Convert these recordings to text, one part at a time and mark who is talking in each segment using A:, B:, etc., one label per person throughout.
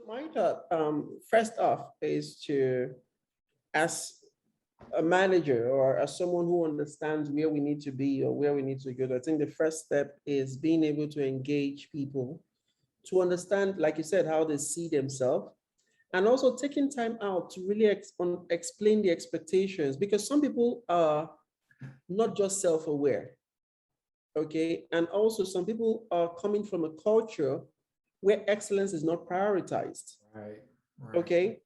A: My thought, first off, is to, as a manager or as someone who understands where we need to be or where we need to go, I think the first step is being able to engage people to understand, like you said, how they see themselves, and also taking time out to really explain the expectations, because some people are not just self-aware, okay? And also some people are coming from a culture where excellence is not prioritized,
B: Right.
A: okay?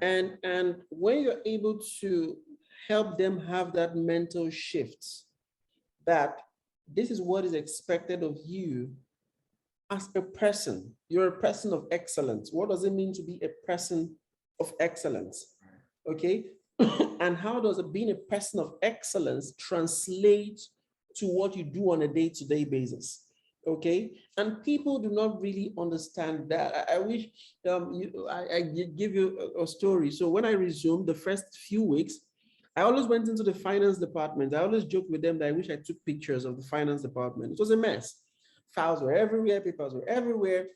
B: Right.
A: And when you're able to help them have that mental shift that this is what is expected of you as a person, you're a person of excellence. What does it mean to be a person of excellence? Okay. And how does it being a person of excellence translate to what you do on a day-to-day basis? Okay. And people do not really understand that. I wish I give you a story. So when I resumed the first few weeks, I always went into the finance department. I always joke with them that I wish I took pictures of the finance department. It was a mess. Files were everywhere, papers were everywhere.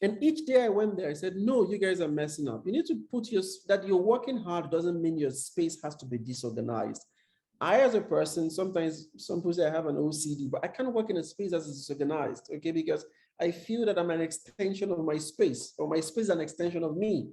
A: And each day I went there, I said, no, you guys are messing up. You need to put that you're working hard doesn't mean your space has to be disorganized. I, as a person, sometimes some people say I have an OCD, but I can't work in a space that's disorganized, okay? Because I feel that I'm an extension of my space, or my space is an extension of me,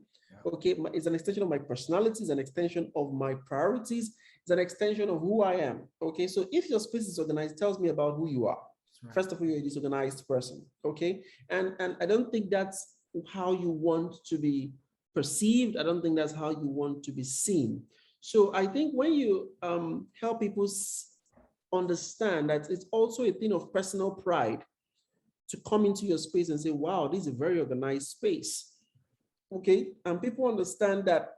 A: okay? It's an extension of my personality, it's an extension of my priorities, it's an extension of who I am, okay? So if your space is organized, it tells me about who you are. Right. First of all, you're a disorganized person, okay? And I don't think that's how you want to be perceived. I don't think that's how you want to be seen. So I think when you help people understand that it's also a thing of personal pride to come into your space and say, wow, this is a very organized space, okay? And people understand that,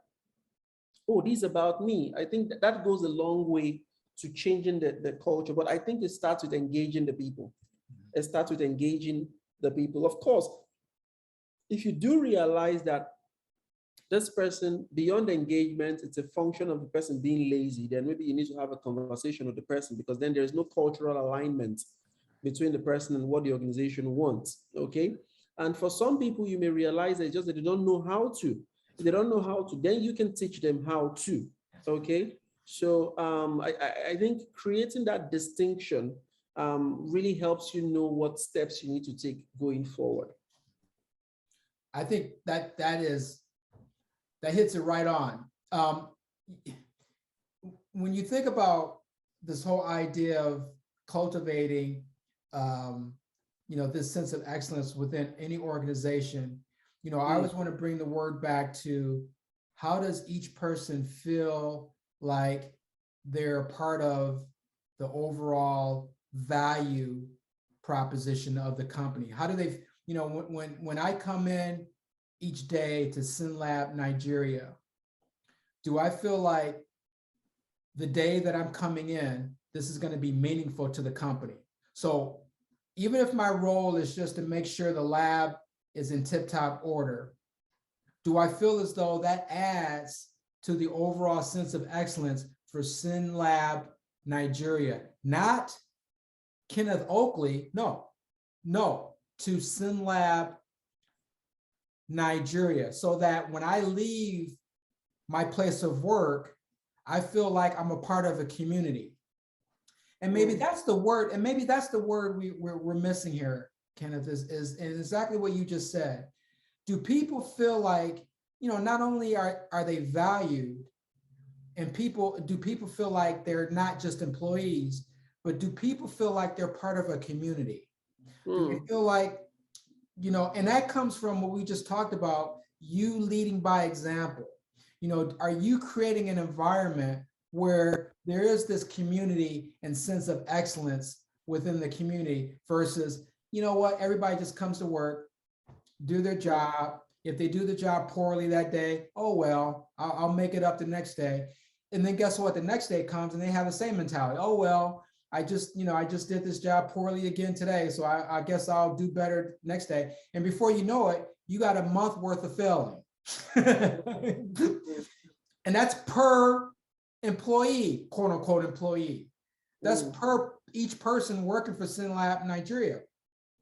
A: oh, this is about me. I think that goes a long way to changing the culture, but I think it starts with engaging the people. It starts with engaging the people. Of course, if you do realize that this person, beyond engagement, it's a function of the person being lazy, then maybe you need to have a conversation with the person, because then there's no cultural alignment between the person and what the organization wants, okay? And for some people, you may realize that it's just that they don't know how to. If they don't know how to, then you can teach them how to, okay? So I think creating that distinction really helps you know what steps you need to take going forward.
B: I think that hits it right on. When you think about this whole idea of cultivating, this sense of excellence within any organization, I always want to bring the word back to how does each person feel like they're part of the overall value proposition of the company? How do they, when I come in each day to SYNLAB Nigeria, do I feel like the day that I'm coming in, this is going to be meaningful to the company? So even if my role is just to make sure the lab is in tip-top order, do I feel as though that adds to the overall sense of excellence for SYNLAB Nigeria? Not Kenneth Okolie, no, to SYNLAB Nigeria, so that when I leave my place of work, I feel like I'm a part of a community. And maybe that's the word, we're missing here, Kenneth, is exactly what you just said. Do people feel like, not only are they valued, and do people feel like they're not just employees, but do people feel like they're part of a community? Do they feel like, and that comes from what we just talked about, you leading by example. Are you creating an environment where there is this community and sense of excellence within the community versus, everybody just comes to work, do their job. If they do the job poorly that day, oh, well, I'll make it up the next day. And then guess what? The next day comes and they have the same mentality. Oh, well, I just did this job poorly again today, so I guess I'll do better next day. And before you know it, you got a month worth of failing. And that's per employee, quote unquote employee. That's per each person working for SYNLAB Nigeria.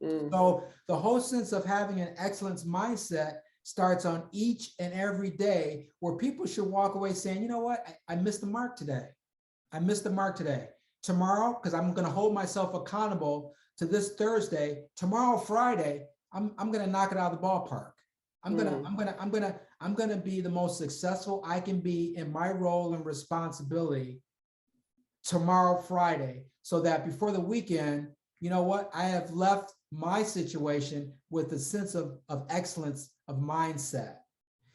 B: So the whole sense of having an excellence mindset starts on each and every day, where people should walk away saying, you know what, I missed the mark today. I missed the mark today. Tomorrow, because I'm going to hold myself accountable to this Thursday. Tomorrow, Friday, I'm going to knock it out of the ballpark. I'm going to be the most successful I can be in my role and responsibility tomorrow, Friday, so that before the weekend, you know what, I have left my situation with a sense of excellence of mindset.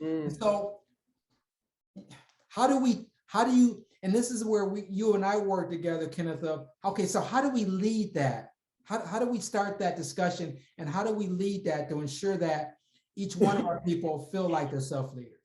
B: And so how do you, and this is where you and I work together, Kenneth, okay, so how do we lead that? How do we start that discussion, and how do we lead that to ensure that each one of our people feel like they're self-leaders?